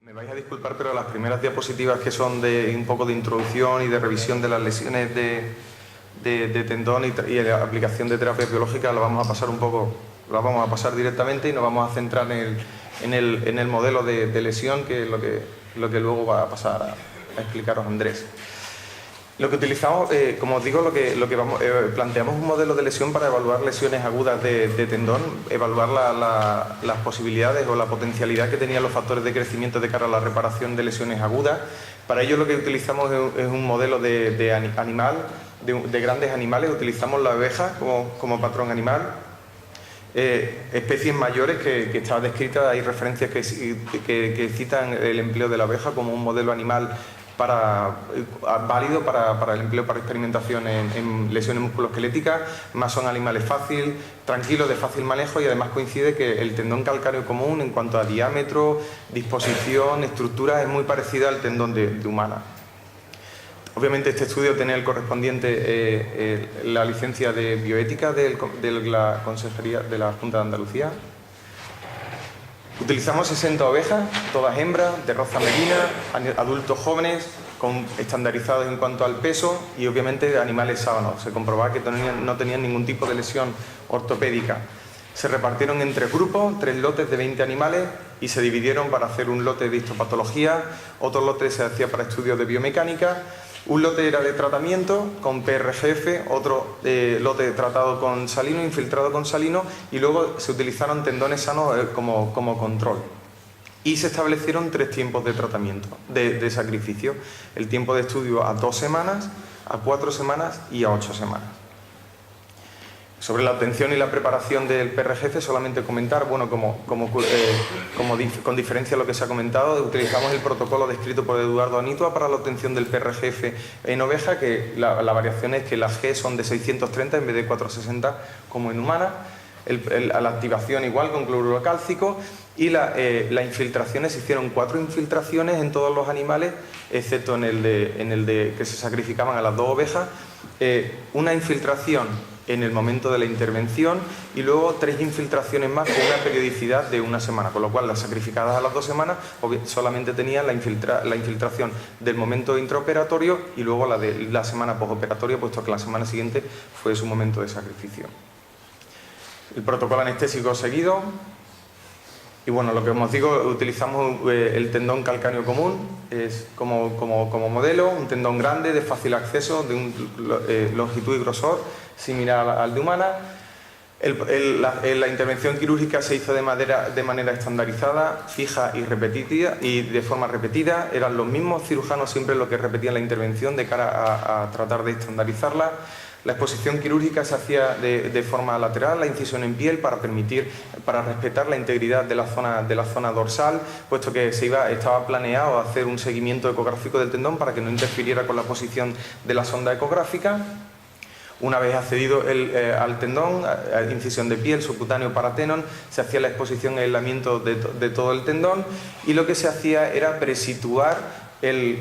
Me vais a disculpar, pero las primeras diapositivas, que son de un poco de introducción y de revisión de las lesiones de tendón y la aplicación de terapia biológica, las vamos a pasar directamente y nos vamos a centrar en el modelo de lesión, que es lo que luego va a pasar a explicaros Andrés. Lo que utilizamos, como os digo, planteamos un modelo de lesión para evaluar lesiones agudas de tendón, evaluar las posibilidades o la potencialidad que tenían los factores de crecimiento de cara a la reparación de lesiones agudas. Para ello lo que utilizamos es un modelo de grandes animales. Utilizamos la abeja como patrón animal. Especies mayores que está descrita, hay referencias que citan el empleo de la abeja como un modelo animal válido para el empleo para experimentación en lesiones musculoesqueléticas. Más son animales tranquilos, de fácil manejo, y además coincide que el tendón calcáreo común, en cuanto a diámetro, disposición, estructura, es muy parecido al tendón de humana. Obviamente este estudio tiene el correspondiente la licencia de bioética de la Consejería de la Junta de Andalucía. Utilizamos 60 ovejas, todas hembras, de raza merina, adultos jóvenes, estandarizados en cuanto al peso, y obviamente animales sanos. Se comprobaba que no tenían ningún tipo de lesión ortopédica. Se repartieron en 3 grupos, 3 lotes de 20 animales, y se dividieron para hacer un lote de histopatología, otro lote se hacía para estudios de biomecánica. Un lote era de tratamiento con PRGF, otro lote tratado con salino, infiltrado con salino, y luego se utilizaron tendones sanos como control. Y se establecieron 3 tiempos de tratamiento, de sacrificio. El tiempo de estudio a 2 semanas, a 4 semanas y a 8 semanas. Sobre la obtención y la preparación del PRGF, solamente comentar, bueno, con diferencia a lo que se ha comentado, utilizamos el protocolo descrito por Eduardo Anitua para la obtención del PRGF en oveja, que la variación es que las G son de 630 en vez de 460 como en humana. La activación igual con cloruro cálcico, y las infiltraciones, se hicieron 4 infiltraciones en todos los animales, excepto en el de que se sacrificaban a las 2 ovejas, una infiltración en el momento de la intervención y luego 3 infiltraciones más con una periodicidad de 1 semana, con lo cual las sacrificadas a las 2 semanas solamente tenían la infiltración del momento intraoperatorio y luego la de la semana postoperatoria, puesto que la semana siguiente fue su momento de sacrificio. El protocolo anestésico seguido. Y bueno, lo que os digo, utilizamos el tendón calcáneo común como modelo, un tendón grande, de fácil acceso, de longitud y grosor similar al de humana. La intervención quirúrgica se hizo de manera estandarizada, fija y repetida, y de forma repetida. Eran los mismos cirujanos siempre los que repetían la intervención de cara a tratar de estandarizarla. La exposición quirúrgica se hacía de forma lateral, la incisión en piel, para respetar la integridad de la zona dorsal, puesto que estaba planeado hacer un seguimiento ecográfico del tendón para que no interfiriera con la posición de la sonda ecográfica. Una vez accedido al tendón, incisión de piel, subcutáneo, paratenon, se hacía la exposición y aislamiento de todo el tendón, y lo que se hacía era presituar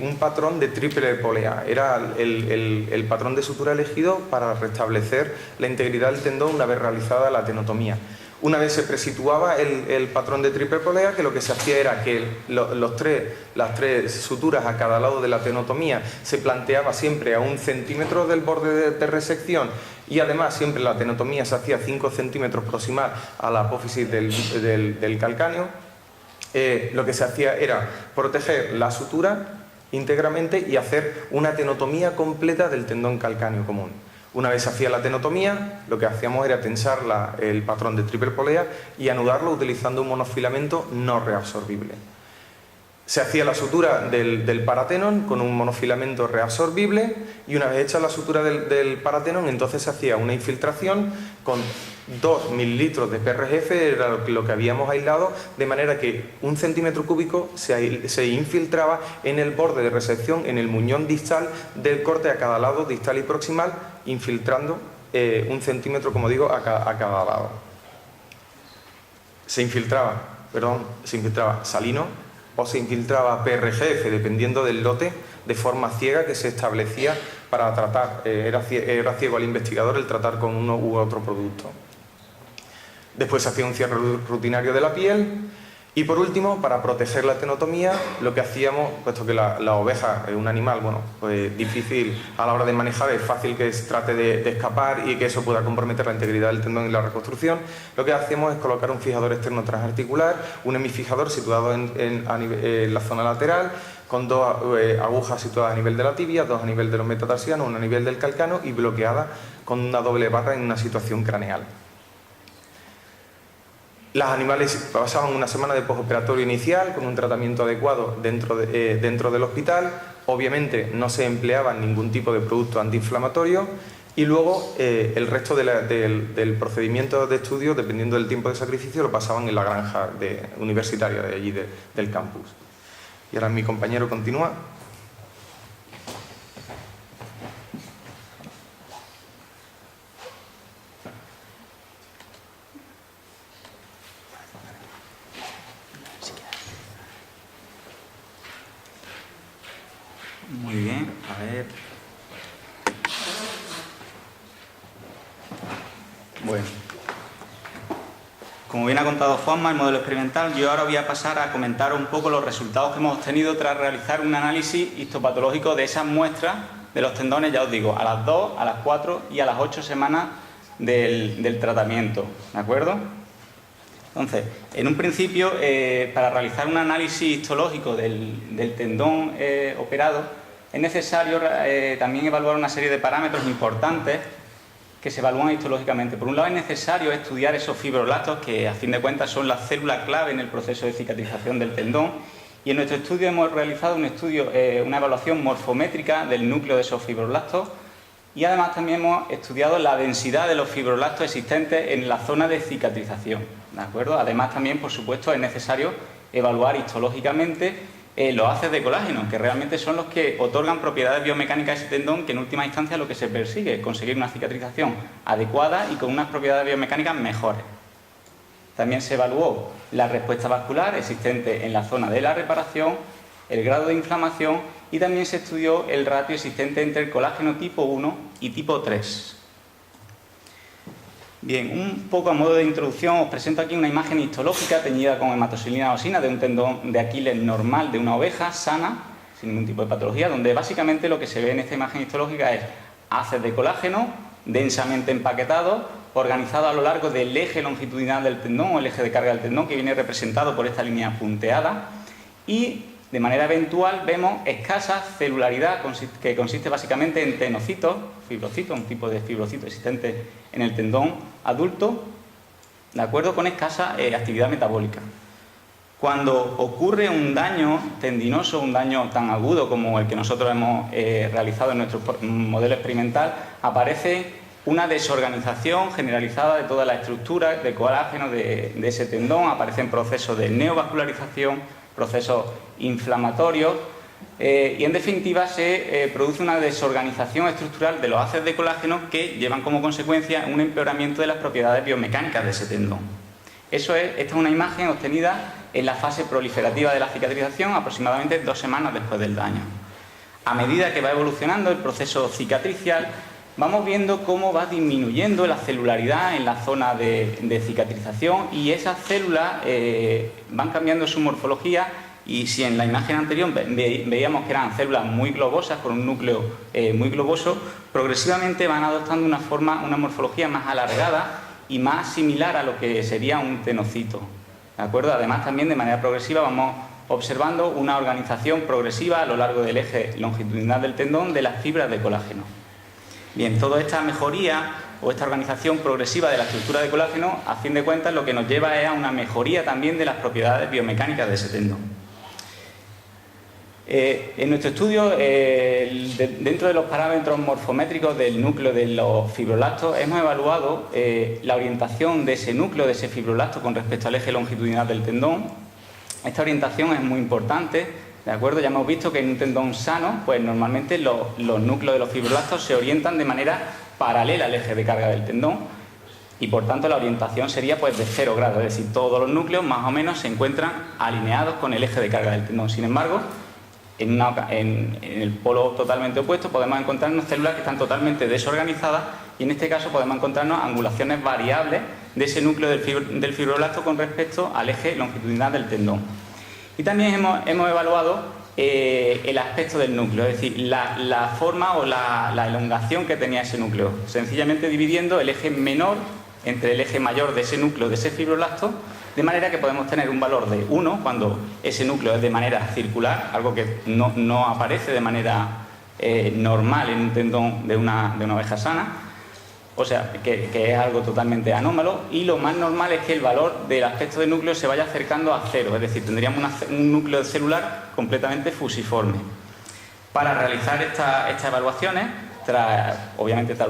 un patrón de triple polea. Era el patrón de sutura elegido para restablecer la integridad del tendón una vez realizada la tenotomía. Una vez se presituaba el patrón de triple polea, que lo que se hacía era que las 3 suturas a cada lado de la tenotomía se planteaba siempre a 1 centímetro del borde de resección, y además siempre la tenotomía se hacía 5 centímetros proximal a la apófisis del calcáneo. Lo que se hacía era proteger la sutura íntegramente y hacer una tenotomía completa del tendón calcáneo común. Una vez se hacía la tenotomía, lo que hacíamos era tensar el patrón de triple polea y anudarlo utilizando un monofilamento no reabsorbible. Se hacía la sutura del paratenon con un monofilamento reabsorbible, y una vez hecha la sutura del paratenon, entonces se hacía una infiltración con 2 mililitros de PRGF, era lo que habíamos aislado, de manera que 1 centímetro cúbico se infiltraba en el borde de resección, en el muñón distal del corte a cada lado, distal y proximal, infiltrando 1 centímetro, como digo, a cada lado. Se infiltraba salino o se infiltraba PRGF, dependiendo del lote, de forma ciega que se establecía para tratar. Era ciego al investigador el tratar con uno u otro producto. Después se hacía un cierre rutinario de la piel, Y por último, para proteger la tenotomía, lo que hacíamos, puesto que la oveja es un animal, bueno, pues difícil a la hora de manejar, es fácil que se trate de escapar y que eso pueda comprometer la integridad del tendón y la reconstrucción, lo que hacíamos es colocar un fijador externo transarticular, un hemifijador situado en la zona lateral, con dos agujas situadas a nivel de la tibia, dos a nivel de los metatarsianos, una a nivel del calcáneo y bloqueada con una doble barra en una situación craneal. Los animales pasaban una semana de postoperatorio inicial con un tratamiento adecuado dentro del hospital. Obviamente no se empleaba ningún tipo de producto antiinflamatorio y luego el resto del procedimiento de estudio, dependiendo del tiempo de sacrificio, lo pasaban en la granja universitaria de allí del campus. Y ahora mi compañero continúa. Muy bien, a ver. Bueno, como bien ha contado Juanma, el modelo experimental, yo ahora voy a pasar a comentar un poco los resultados que hemos obtenido tras realizar un análisis histopatológico de esas muestras de los tendones, ya os digo, a las 2, a las 4 y a las 8 semanas del tratamiento, ¿de acuerdo? Entonces, en un principio, para realizar un análisis histológico del tendón operado, es necesario también evaluar una serie de parámetros importantes que se evalúan histológicamente. Por un lado, es necesario estudiar esos fibroblastos que, a fin de cuentas, son la célula clave en el proceso de cicatrización del tendón. Y en nuestro estudio hemos realizado una evaluación morfométrica del núcleo de esos fibroblastos y además también hemos estudiado la densidad de los fibroblastos existentes en la zona de cicatrización, ¿de acuerdo? Además también, por supuesto, es necesario evaluar histológicamente los haces de colágeno, que realmente son los que otorgan propiedades biomecánicas a ese tendón, que en última instancia lo que se persigue es conseguir una cicatrización adecuada y con unas propiedades biomecánicas mejores. También se evaluó la respuesta vascular existente en la zona de la reparación, el grado de inflamación y también se estudió el ratio existente entre el colágeno tipo 1 y tipo 3. Bien, un poco a modo de introducción os presento aquí una imagen histológica teñida con hematoxilina osina de un tendón de Aquiles normal de una oveja sana, sin ningún tipo de patología, donde básicamente lo que se ve en esta imagen histológica es haces de colágeno densamente empaquetados, organizados a lo largo del eje longitudinal del tendón o el eje de carga del tendón, que viene representado por esta línea punteada, y de manera eventual vemos escasa celularidad, que consiste básicamente en tenocitos, fibrocitos, un tipo de fibrocito existente en el tendón adulto, de acuerdo, con escasa actividad metabólica. Cuando ocurre un daño tendinoso, un daño tan agudo como el que nosotros hemos realizado en nuestro modelo experimental, aparece una desorganización generalizada de toda la estructura de colágeno de ese tendón, aparecen procesos de neovascularización, procesos inflamatorios y en definitiva se produce una desorganización estructural de los haces de colágeno que llevan como consecuencia un empeoramiento de las propiedades biomecánicas de ese tendón. Esta es una imagen obtenida en la fase proliferativa de la cicatrización, aproximadamente 2 semanas después del daño. A medida que va evolucionando el proceso cicatricial, vamos viendo cómo va disminuyendo la celularidad en la zona de cicatrización y esas células van cambiando su morfología, y si en la imagen anterior veíamos que eran células muy globosas, con un núcleo muy globoso, progresivamente van adoptando una morfología más alargada y más similar a lo que sería un tenocito, ¿de acuerdo? Además también de manera progresiva vamos observando una organización progresiva a lo largo del eje longitudinal del tendón de las fibras de colágeno. Bien, toda esta mejoría o esta organización progresiva de la estructura de colágeno, a fin de cuentas, lo que nos lleva es a una mejoría también de las propiedades biomecánicas de ese tendón. En nuestro estudio, dentro de los parámetros morfométricos del núcleo de los fibroblastos, hemos evaluado la orientación de ese núcleo, de ese fibroblasto, con respecto al eje longitudinal del tendón. Esta orientación es muy importante, ¿de acuerdo? Ya hemos visto que en un tendón sano, pues normalmente los núcleos de los fibroblastos se orientan de manera paralela al eje de carga del tendón y por tanto la orientación sería pues de 0 grados, es decir, todos los núcleos más o menos se encuentran alineados con el eje de carga del tendón. Sin embargo, en el polo totalmente opuesto podemos encontrarnos células que están totalmente desorganizadas y en este caso podemos encontrarnos angulaciones variables de ese núcleo del fibroblasto con respecto al eje longitudinal del tendón. Y también hemos evaluado el aspecto del núcleo, es decir, la forma o la elongación que tenía ese núcleo, sencillamente dividiendo el eje menor entre el eje mayor de ese núcleo, de ese fibroblasto, de manera que podemos tener un valor de 1 cuando ese núcleo es de manera circular, algo que no aparece de manera normal en un tendón de una oveja sana, o sea, que es algo totalmente anómalo, y lo más normal es que el valor del aspecto del núcleo se vaya acercando a 0, es decir, tendríamos un núcleo celular completamente fusiforme. Para realizar estas evaluaciones, obviamente tras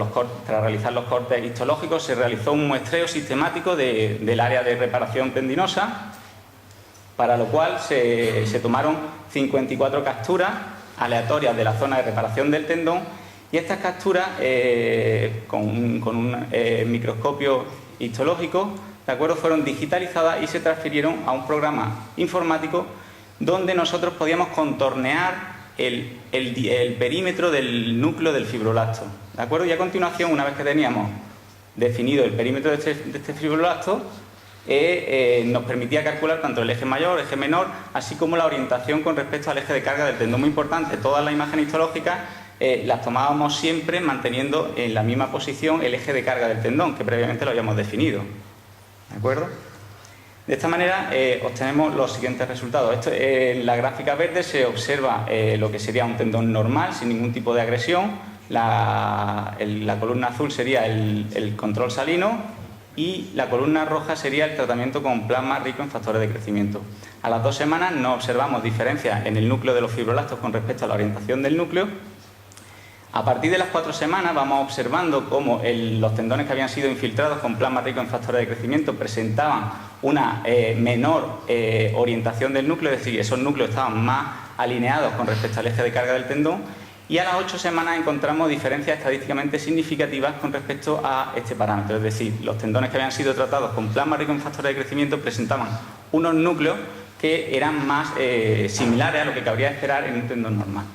realizar los cortes histológicos, se realizó un muestreo sistemático del área de reparación tendinosa, para lo cual se tomaron 54 capturas aleatorias de la zona de reparación del tendón. Y estas capturas, con un microscopio histológico, ¿de acuerdo?, fueron digitalizadas y se transfirieron a un programa informático donde nosotros podíamos contornear el perímetro del núcleo del fibroblasto. ¿De acuerdo? Y a continuación, una vez que teníamos definido el perímetro de este fibroblasto, nos permitía calcular tanto el eje mayor, el eje menor, así como la orientación con respecto al eje de carga del tendón. Muy importante, todas las imágenes histológicas las tomábamos siempre manteniendo en la misma posición el eje de carga del tendón, que previamente lo habíamos definido. ¿De acuerdo? De esta manera obtenemos los siguientes resultados. En la gráfica verde se observa lo que sería un tendón normal, sin ningún tipo de agresión. La columna azul sería el control salino y la columna roja sería el tratamiento con plasma rico en factores de crecimiento. A las 2 semanas no observamos diferencias en el núcleo de los fibroblastos con respecto a la orientación del núcleo. A partir de las 4 semanas vamos observando cómo los tendones que habían sido infiltrados con plasma rico en factores de crecimiento presentaban una menor orientación del núcleo, es decir, esos núcleos estaban más alineados con respecto al eje de carga del tendón, y a las 8 semanas encontramos diferencias estadísticamente significativas con respecto a este parámetro, es decir, los tendones que habían sido tratados con plasma rico en factores de crecimiento presentaban unos núcleos que eran más similares a lo que cabría esperar en un tendón normal.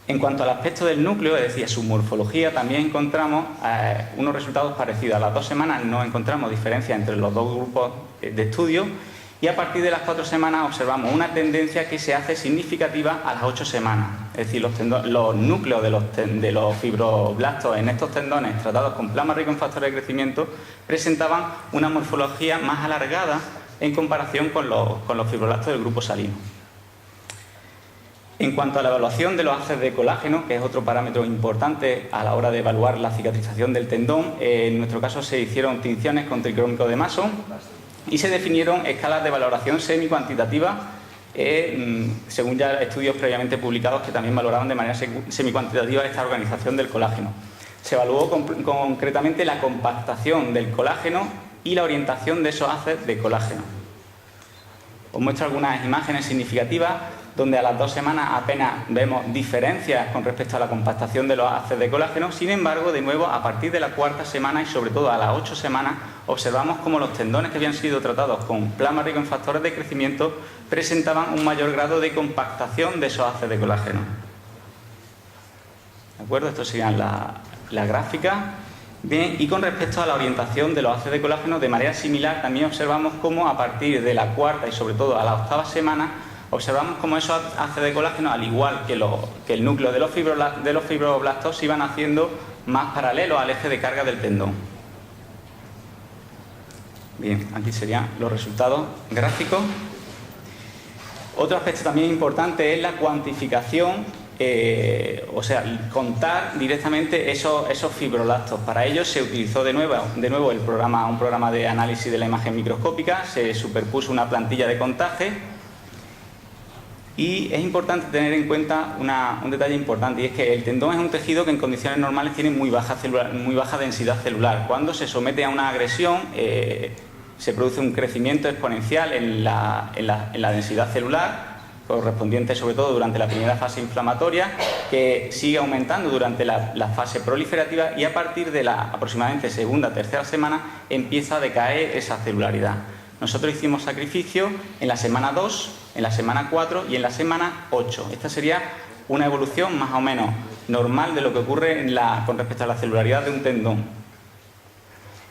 En cuanto al aspecto del núcleo, es decir, a su morfología, también encontramos unos resultados parecidos. A las 2 semanas no encontramos diferencia entre los dos grupos de estudio, y a partir de las 4 semanas observamos una tendencia que se hace significativa a las 8 semanas. Es decir, los núcleos de los fibroblastos en estos tendones tratados con plasma rico en factores de crecimiento presentaban una morfología más alargada en comparación con los fibroblastos del grupo salino. En cuanto a la evaluación de los haces de colágeno, que es otro parámetro importante a la hora de evaluar la cicatrización del tendón, en nuestro caso se hicieron tinciones con tricrómico de Mason y se definieron escalas de valoración semicuantitativa, según ya estudios previamente publicados que también valoraban de manera semicuantitativa esta organización del colágeno. Se evaluó concretamente la compactación del colágeno y la orientación de esos haces de colágeno. Os muestro algunas imágenes significativas donde a las 2 semanas apenas vemos diferencias con respecto a la compactación de los haces de colágeno. Sin embargo, de nuevo, a partir de la 4ª semana y sobre todo a las 8 semanas, observamos cómo los tendones que habían sido tratados con plasma rico en factores de crecimiento presentaban un mayor grado de compactación de esos haces de colágeno. ¿De acuerdo? Esto sería la gráfica. Bien, y con respecto a la orientación de los haces de colágeno, de manera similar, también observamos cómo a partir de la 4ª y sobre todo a la 8ª semana, observamos cómo esos haces de colágeno, al igual que el núcleo de los fibroblastos, se iban haciendo más paralelos al eje de carga del tendón. Bien, aquí serían los resultados gráficos. Otro aspecto también importante es la cuantificación, o sea, contar directamente esos fibroblastos. Para ello se utilizó de nuevo un programa de análisis de la imagen microscópica, se superpuso una plantilla de contaje. Y es importante tener en cuenta un detalle importante, y es que el tendón es un tejido que en condiciones normales tiene muy baja densidad celular. Cuando se somete a una agresión se produce un crecimiento exponencial en la densidad celular, correspondiente sobre todo durante la primera fase inflamatoria, que sigue aumentando durante la fase proliferativa, y a partir de la aproximadamente 2ª o 3ª semana empieza a decaer esa celularidad. Nosotros hicimos sacrificio en la semana 2, en la semana 4 y en la semana 8. Esta sería una evolución más o menos normal de lo que ocurre con respecto a la celularidad de un tendón.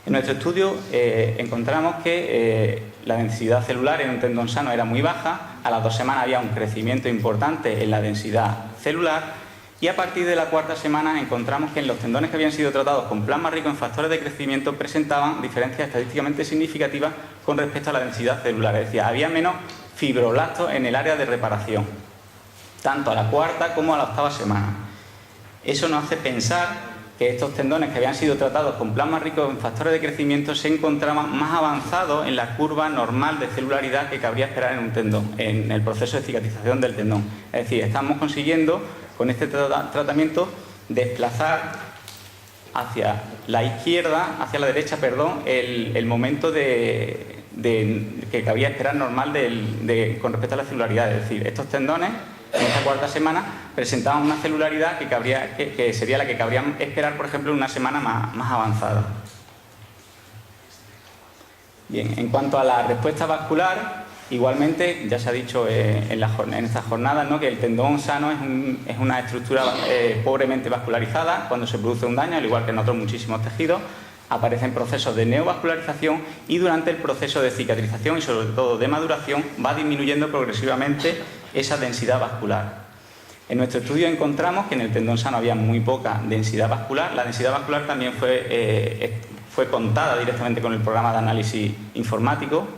En nuestro estudio encontramos que la densidad celular en un tendón sano era muy baja, a las 2 semanas había un crecimiento importante en la densidad celular y a partir de la 4ª semana encontramos que en los tendones que habían sido tratados con plasma rico en factores de crecimiento presentaban diferencias estadísticamente significativas con respecto a la densidad celular, es decir, había menos fibroblastos en el área de reparación, tanto a la 4ª como a la 8ª semana. Eso nos hace pensar que estos tendones que habían sido tratados con plasma rico en factores de crecimiento se encontraban más avanzados en la curva normal de celularidad que cabría esperar en un tendón, en el proceso de cicatrización del tendón. Es decir, estamos consiguiendo con este tratamiento desplazar hacia la izquierda, hacia la derecha, perdón, el momento que cabría esperar normal con respecto a la celularidad. Es decir, estos tendones en esta 4ª semana presentaban una celularidad que sería la que cabría esperar, por ejemplo, en una semana más avanzada. Bien, en cuanto a la respuesta vascular, igualmente ya se ha dicho en estas jornadas, ¿no?, que el tendón sano es una estructura pobremente vascularizada. Cuando se produce un daño, al igual que en otros muchísimos tejidos, aparecen procesos de neovascularización y durante el proceso de cicatrización y sobre todo de maduración va disminuyendo progresivamente esa densidad vascular. En nuestro estudio encontramos que en el tendón sano había muy poca densidad vascular. La densidad vascular también fue contada directamente con el programa de análisis informático,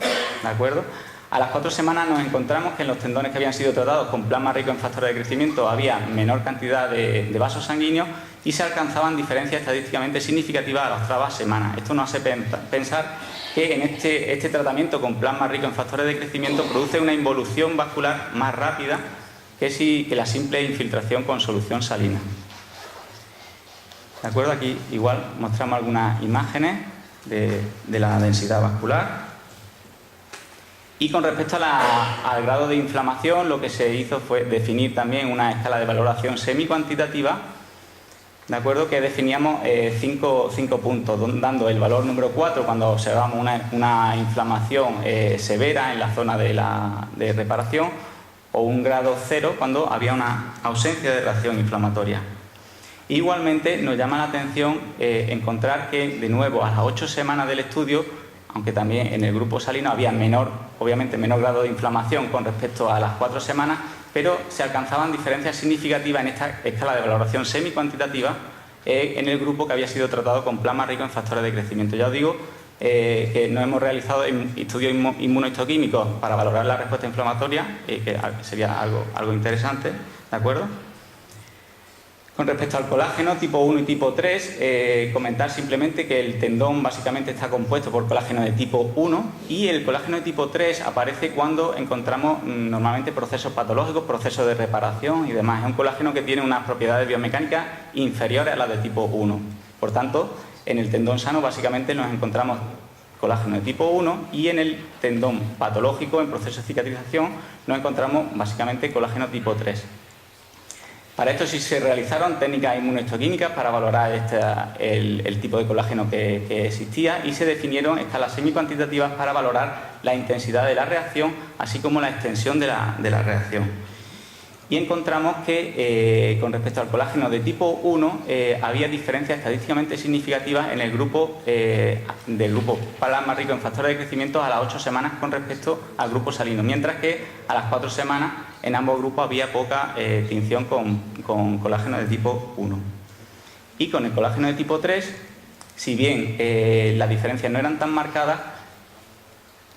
¿de acuerdo? A las 4 semanas nos encontramos que en los tendones que habían sido tratados con plasma rico en factores de crecimiento había menor cantidad de vasos sanguíneos y se alcanzaban diferencias estadísticamente significativas a las 8ª semana. Esto nos hace pensar que en este tratamiento con plasma rico en factores de crecimiento produce una involución vascular más rápida que la simple infiltración con solución salina. ¿De acuerdo? Aquí igual mostramos algunas imágenes de la densidad vascular. Y con respecto al grado de inflamación, lo que se hizo fue definir también una escala de valoración semi-cuantitativa, ¿de acuerdo?, que definíamos 5 puntos, dando el valor número 4 cuando observamos una inflamación severa en la zona de reparación, o un grado 0 cuando había una ausencia de reacción inflamatoria. Igualmente nos llama la atención encontrar que, de nuevo, a las 8 semanas del estudio, aunque también en el grupo salino había obviamente menor grado de inflamación con respecto a las 4 semanas, pero se alcanzaban diferencias significativas en esta escala de valoración semi-cuantitativa en el grupo que había sido tratado con plasma rico en factores de crecimiento. Ya os digo que no hemos realizado estudios inmunohistoquímicos para valorar la respuesta inflamatoria, que sería algo interesante, ¿de acuerdo? Con respecto al colágeno tipo 1 y tipo 3, comentar simplemente que el tendón básicamente está compuesto por colágeno de tipo 1 y el colágeno de tipo 3 aparece cuando encontramos normalmente procesos patológicos, procesos de reparación y demás. Es un colágeno que tiene unas propiedades biomecánicas inferiores a las de tipo 1. Por tanto, en el tendón sano básicamente nos encontramos colágeno de tipo 1 y en el tendón patológico, en proceso de cicatrización, nos encontramos básicamente colágeno tipo 3. Para esto sí se realizaron técnicas inmunohistoquímicas para valorar el tipo de colágeno que existía y se definieron escalas semi-cuantitativas para valorar la intensidad de la reacción, así como la extensión de la reacción. Y encontramos que con respecto al colágeno de tipo 1 había diferencias estadísticamente significativas en el grupo del grupo plasma rico en factores de crecimiento a las 8 semanas con respecto al grupo salino, mientras que a las 4 semanas en ambos grupos había poca tinción con colágeno de tipo 1. Y con el colágeno de tipo 3, si bien las diferencias no eran tan marcadas,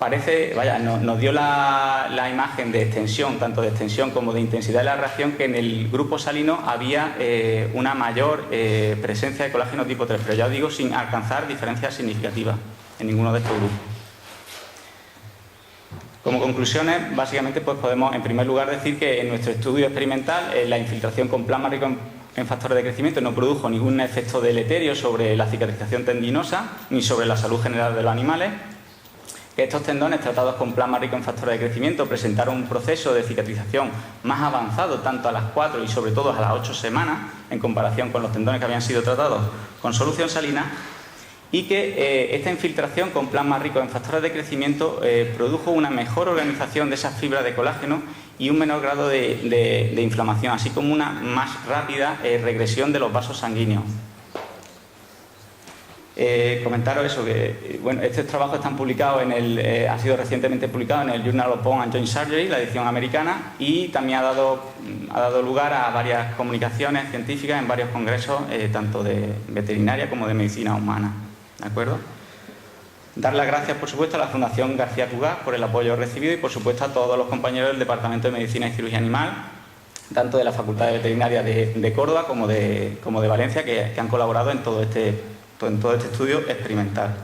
nos dio la imagen de extensión, tanto de extensión como de intensidad de la reacción, que en el grupo salino había una mayor presencia de colágeno tipo 3, pero ya os digo, sin alcanzar diferencias significativas en ninguno de estos grupos. Como conclusiones, básicamente pues podemos en primer lugar decir que en nuestro estudio experimental la infiltración con plasma rico en factores de crecimiento no produjo ningún efecto deleterio sobre la cicatrización tendinosa ni sobre la salud general de los animales. Que estos tendones tratados con plasma rico en factores de crecimiento presentaron un proceso de cicatrización más avanzado tanto a las 4 y sobre todo a las 8 semanas en comparación con los tendones que habían sido tratados con solución salina, y que esta infiltración con plasma rico en factores de crecimiento produjo una mejor organización de esas fibras de colágeno y un menor grado de inflamación, así como una más rápida regresión de los vasos sanguíneos. Comentaros eso, que bueno, estos trabajos están publicados han sido recientemente publicados en el Journal of Bone and Joint Surgery, la edición americana, y también ha dado lugar a varias comunicaciones científicas en varios congresos, tanto de veterinaria como de medicina humana. ¿De acuerdo? Dar las gracias, por supuesto, a la Fundación García Cugaz por el apoyo recibido y, por supuesto, a todos los compañeros del Departamento de Medicina y Cirugía Animal, tanto de la Facultad de Veterinaria de Córdoba como de Valencia, que han colaborado en todo este estudio experimental.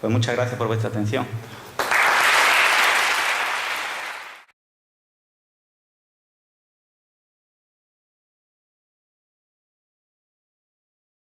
Pues muchas gracias por vuestra atención.